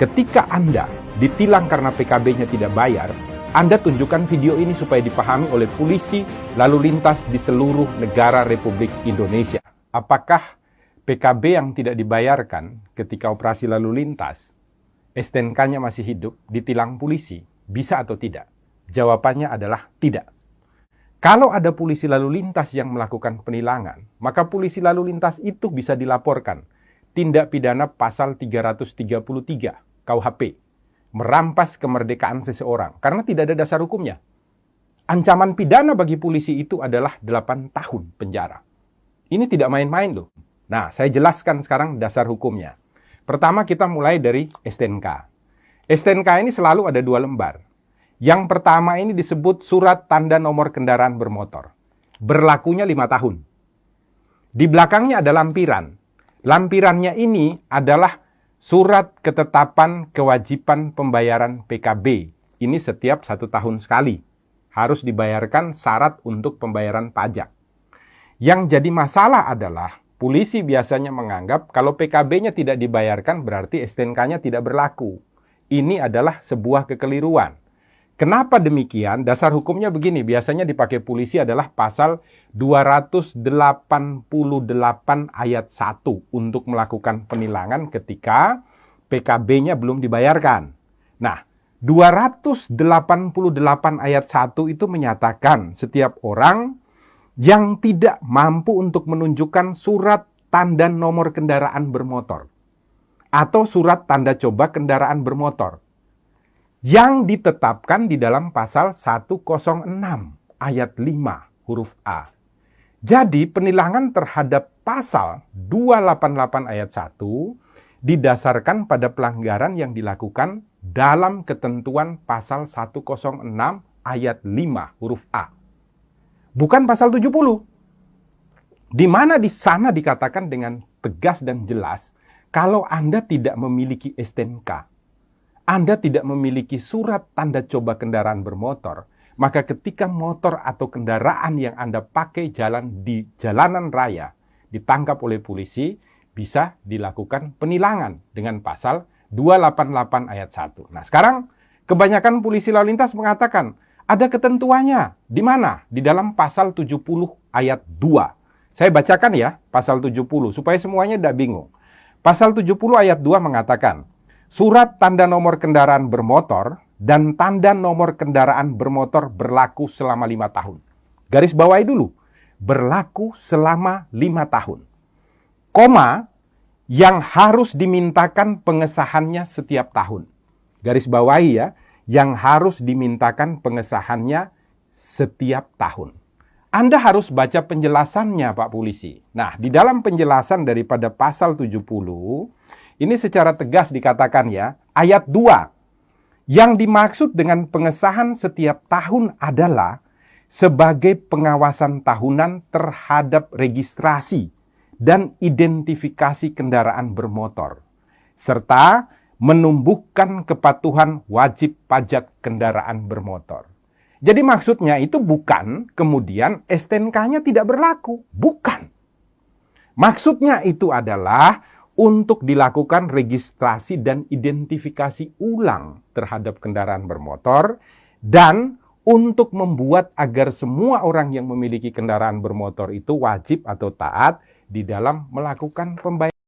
Ketika Anda ditilang karena PKB-nya tidak bayar, Anda tunjukkan video ini supaya dipahami oleh polisi lalu lintas di seluruh negara Republik Indonesia. Apakah PKB yang tidak dibayarkan ketika operasi lalu lintas, STNK-nya masih hidup, ditilang polisi, bisa atau tidak? Jawabannya adalah tidak. Kalau ada polisi lalu lintas yang melakukan penilangan, maka polisi lalu lintas itu bisa dilaporkan tindak pidana pasal 333 KUHP, merampas kemerdekaan seseorang, karena tidak ada dasar hukumnya. Ancaman pidana bagi polisi itu adalah 8 tahun penjara. Ini tidak main-main loh. Nah, saya jelaskan sekarang dasar hukumnya. Pertama kita mulai dari STNK. STNK ini selalu ada 2 lembar. Yang pertama ini disebut surat tanda nomor kendaraan bermotor. Berlakunya 5 tahun. Di belakangnya ada lampiran. Lampirannya ini adalah surat ketetapan kewajiban pembayaran PKB. Ini setiap 1 tahun sekali. Harus dibayarkan syarat untuk pembayaran pajak. Yang jadi masalah adalah polisi biasanya menganggap kalau PKB-nya tidak dibayarkan berarti STNK-nya tidak berlaku. Ini adalah sebuah kekeliruan. Kenapa demikian? Dasar hukumnya begini, biasanya dipakai polisi adalah pasal 288 ayat 1 untuk melakukan penilangan ketika PKB-nya belum dibayarkan. Nah, 288 ayat 1 itu menyatakan setiap orang yang tidak mampu untuk menunjukkan surat tanda nomor kendaraan bermotor atau surat tanda coba kendaraan bermotor yang ditetapkan di dalam pasal 106 ayat 5 huruf A. Jadi penilangan terhadap pasal 288 ayat 1 didasarkan pada pelanggaran yang dilakukan dalam ketentuan pasal 106 ayat 5 huruf A. Bukan pasal 70. Di mana di sana dikatakan dengan tegas dan jelas kalau Anda tidak memiliki STNK, Anda tidak memiliki surat tanda coba kendaraan bermotor, maka ketika motor atau kendaraan yang Anda pakai jalan di jalanan raya ditangkap oleh polisi, bisa dilakukan penilangan dengan pasal 288 ayat 1. Nah, sekarang kebanyakan polisi lalu lintas mengatakan ada ketentuannya. Di mana? Di dalam pasal 70 ayat 2. Saya bacakan ya, pasal 70 supaya semuanya tidak bingung. Pasal 70 ayat 2 mengatakan, surat tanda nomor kendaraan bermotor dan tanda nomor kendaraan bermotor berlaku selama 5 tahun. Garis bawahi dulu. Berlaku selama 5 tahun. Koma, yang harus dimintakan pengesahannya setiap tahun. Garis bawahi ya, yang harus dimintakan pengesahannya setiap tahun. Anda harus baca penjelasannya Pak Polisi. Nah, di dalam penjelasan daripada pasal 70, ini secara tegas dikatakan ya, ayat 2. Yang dimaksud dengan pengesahan setiap tahun adalah sebagai pengawasan tahunan terhadap registrasi dan identifikasi kendaraan bermotor, serta menumbuhkan kepatuhan wajib pajak kendaraan bermotor. Jadi maksudnya itu bukan kemudian STNK-nya tidak berlaku. Bukan. Maksudnya itu adalah untuk dilakukan registrasi dan identifikasi ulang terhadap kendaraan bermotor dan untuk membuat agar semua orang yang memiliki kendaraan bermotor itu wajib atau taat di dalam melakukan pembayaran.